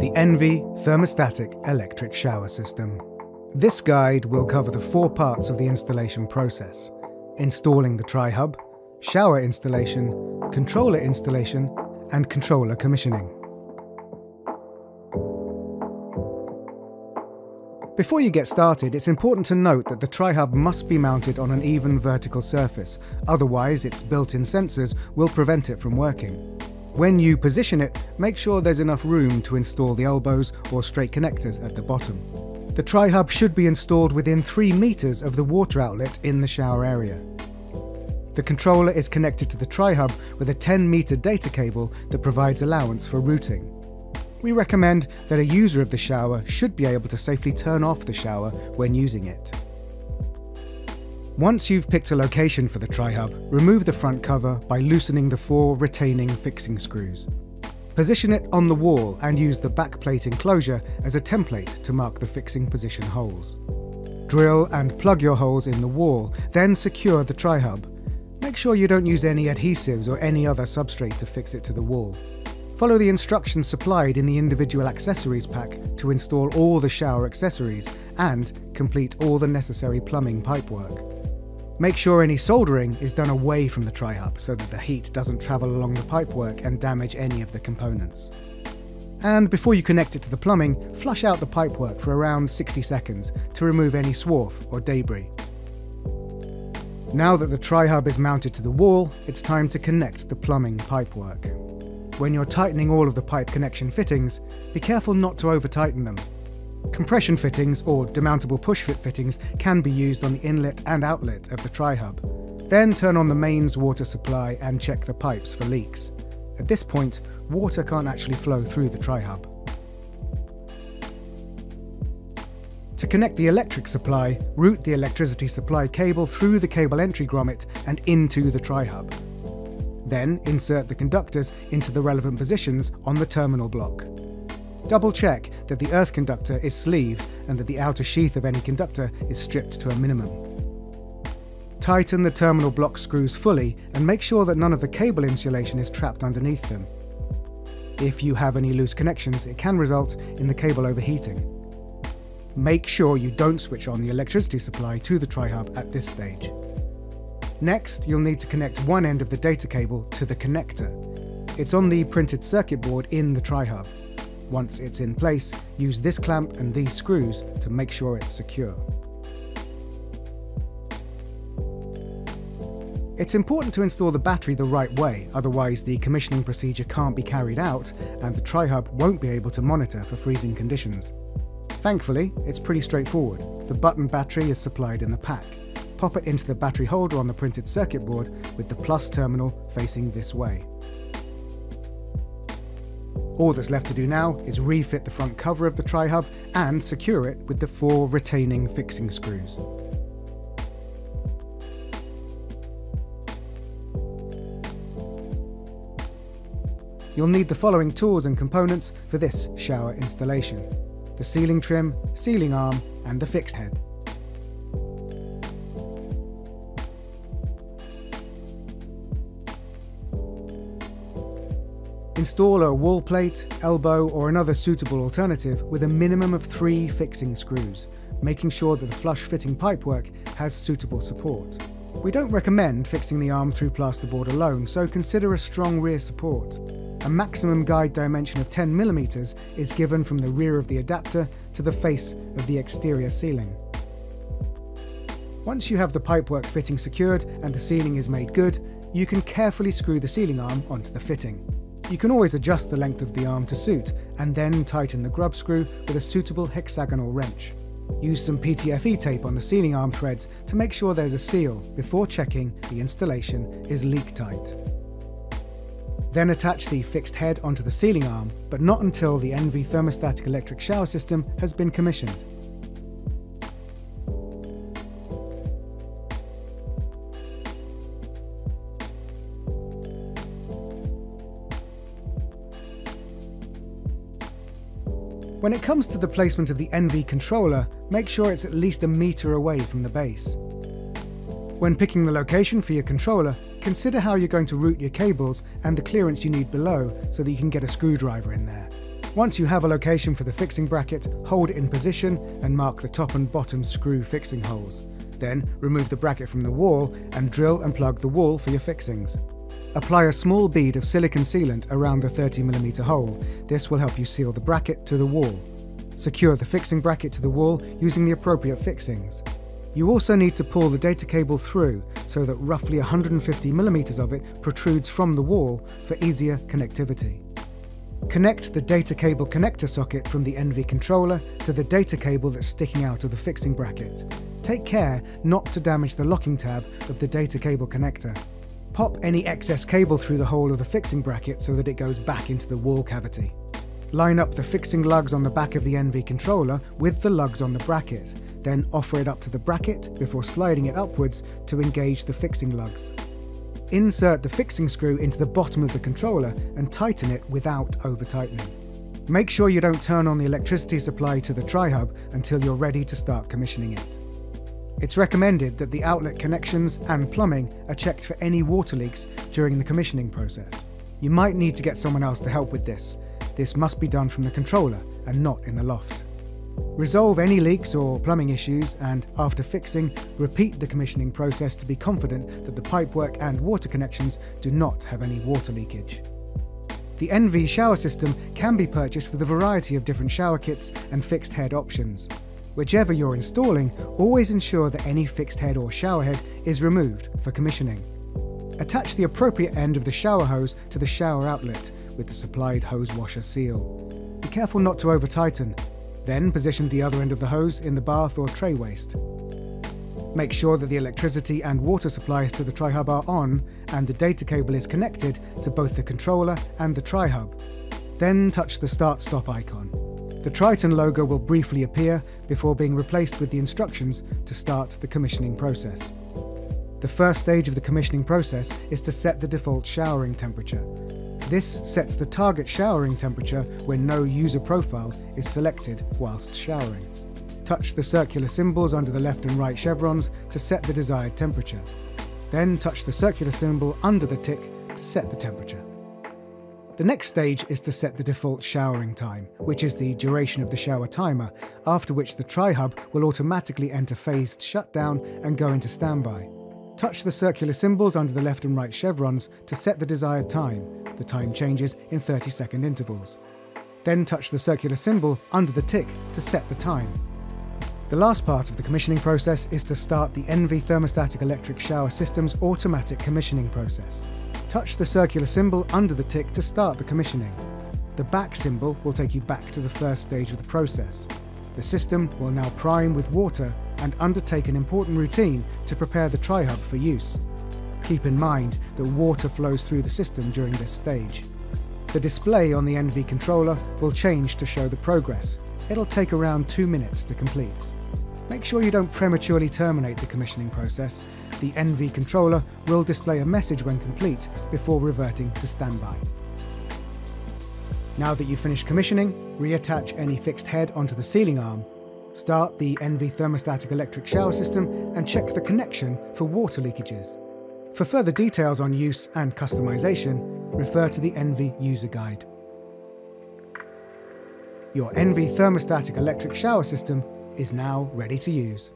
the ENVi Thermostatic Electric Shower System. This guide will cover the 4 parts of the installation process: installing the Tri-Hub, shower installation, controller installation, and controller commissioning. Before you get started, it's important to note that the Tri-Hub must be mounted on an even vertical surface, otherwise its built-in sensors will prevent it from working. When you position it, make sure there's enough room to install the elbows or straight connectors at the bottom. The Tri-Hub should be installed within 3 meters of the water outlet in the shower area. The controller is connected to the Tri-Hub with a 10-meter data cable that provides allowance for routing. We recommend that a user of the shower should be able to safely turn off the shower when using it. Once you've picked a location for the Tri-Hub, remove the front cover by loosening the 4 retaining fixing screws. Position it on the wall and use the backplate enclosure as a template to mark the fixing position holes. Drill and plug your holes in the wall, then secure the Tri-Hub. Make sure you don't use any adhesives or any other substrate to fix it to the wall. Follow the instructions supplied in the individual accessories pack to install all the shower accessories and complete all the necessary plumbing pipework. Make sure any soldering is done away from the Tri-Hub so that the heat doesn't travel along the pipework and damage any of the components. And before you connect it to the plumbing, flush out the pipework for around 60 seconds to remove any swarf or debris. Now that the Tri-Hub is mounted to the wall, it's time to connect the plumbing pipework. When you're tightening all of the pipe connection fittings, be careful not to over-tighten them. Compression fittings or demountable push-fit fittings can be used on the inlet and outlet of the Tri-Hub. Then turn on the mains water supply and check the pipes for leaks. At this point, water can't actually flow through the Tri-Hub. To connect the electric supply, route the electricity supply cable through the cable entry grommet and into the Tri-Hub. Then insert the conductors into the relevant positions on the terminal block. Double check that the earth conductor is sleeved and that the outer sheath of any conductor is stripped to a minimum. Tighten the terminal block screws fully and make sure that none of the cable insulation is trapped underneath them. If you have any loose connections, it can result in the cable overheating. Make sure you don't switch on the electricity supply to the Tri-Hub at this stage. Next, you'll need to connect one end of the data cable to the connector. It's on the printed circuit board in the Tri-Hub. Once it's in place, use this clamp and these screws to make sure it's secure. It's important to install the battery the right way, otherwise the commissioning procedure can't be carried out and the Tri-Hub won't be able to monitor for freezing conditions. Thankfully, it's pretty straightforward. The button battery is supplied in the pack. Pop it into the battery holder on the printed circuit board with the plus terminal facing this way. All that's left to do now is refit the front cover of the Tri-Hub and secure it with the 4 retaining fixing screws. You'll need the following tools and components for this shower installation: the sealing trim, sealing arm, and the fixed head. Install a wall plate, elbow, or another suitable alternative with a minimum of 3 fixing screws, making sure that the flush fitting pipework has suitable support. We don't recommend fixing the arm through plasterboard alone, so consider a strong rear support. A maximum guide dimension of 10 mm is given from the rear of the adapter to the face of the exterior ceiling. Once you have the pipework fitting secured and the sealing is made good, you can carefully screw the sealing arm onto the fitting. You can always adjust the length of the arm to suit, and then tighten the grub screw with a suitable hexagonal wrench. Use some PTFE tape on the sealing arm threads to make sure there's a seal before checking the installation is leak tight. Then attach the fixed head onto the sealing arm, but not until the ENVi Thermostatic Electric Shower System has been commissioned. When it comes to the placement of the ENVi controller, make sure it's at least a meter away from the base. When picking the location for your controller, consider how you're going to route your cables and the clearance you need below so that you can get a screwdriver in there. Once you have a location for the fixing bracket, hold it in position and mark the top and bottom screw fixing holes. Then remove the bracket from the wall and drill and plug the wall for your fixings. Apply a small bead of silicone sealant around the 30mm hole. This will help you seal the bracket to the wall. Secure the fixing bracket to the wall using the appropriate fixings. You also need to pull the data cable through so that roughly 150mm of it protrudes from the wall for easier connectivity. Connect the data cable connector socket from the ENVi controller to the data cable that's sticking out of the fixing bracket. Take care not to damage the locking tab of the data cable connector. Pop any excess cable through the hole of the fixing bracket so that it goes back into the wall cavity. Line up the fixing lugs on the back of the ENVi controller with the lugs on the bracket, then offer it up to the bracket before sliding it upwards to engage the fixing lugs. Insert the fixing screw into the bottom of the controller and tighten it without over-tightening. Make sure you don't turn on the electricity supply to the Tri-Hub until you're ready to start commissioning it. It's recommended that the outlet connections and plumbing are checked for any water leaks during the commissioning process. You might need to get someone else to help with this. This must be done from the controller and not in the loft. Resolve any leaks or plumbing issues and, after fixing, repeat the commissioning process to be confident that the pipework and water connections do not have any water leakage. The ENVi shower system can be purchased with a variety of different shower kits and fixed head options. Whichever you're installing, always ensure that any fixed head or shower head is removed for commissioning. Attach the appropriate end of the shower hose to the shower outlet with the supplied hose washer seal. Be careful not to over-tighten. Then position the other end of the hose in the bath or tray waste. Make sure that the electricity and water supplies to the Tri-Hub are on and the data cable is connected to both the controller and the Tri-Hub. Then touch the start-stop icon. The Triton logo will briefly appear before being replaced with the instructions to start the commissioning process. The first stage of the commissioning process is to set the default showering temperature. This sets the target showering temperature when no user profile is selected whilst showering. Touch the circular symbols under the left and right chevrons to set the desired temperature. Then touch the circular symbol under the tick to set the temperature. The next stage is to set the default showering time, which is the duration of the shower timer, after which the Tri-Hub will automatically enter phased shutdown and go into standby. Touch the circular symbols under the left and right chevrons to set the desired time. The time changes in 30-second intervals. Then touch the circular symbol under the tick to set the time. The last part of the commissioning process is to start the ENVi Thermostatic Electric Shower System's automatic commissioning process. Touch the circular symbol under the tick to start the commissioning. The back symbol will take you back to the first stage of the process. The system will now prime with water and undertake an important routine to prepare the Tri-Hub for use. Keep in mind that water flows through the system during this stage. The display on the ENVi controller will change to show the progress. It'll take around 2 minutes to complete. Make sure you don't prematurely terminate the commissioning process. The ENVi controller will display a message when complete before reverting to standby. Now that you've finished commissioning, reattach any fixed head onto the sealing arm. Start the ENVi Thermostatic Electric Shower System and check the connection for water leakages. For further details on use and customization, refer to the ENVi user guide. Your ENVi Thermostatic Electric Shower System is now ready to use.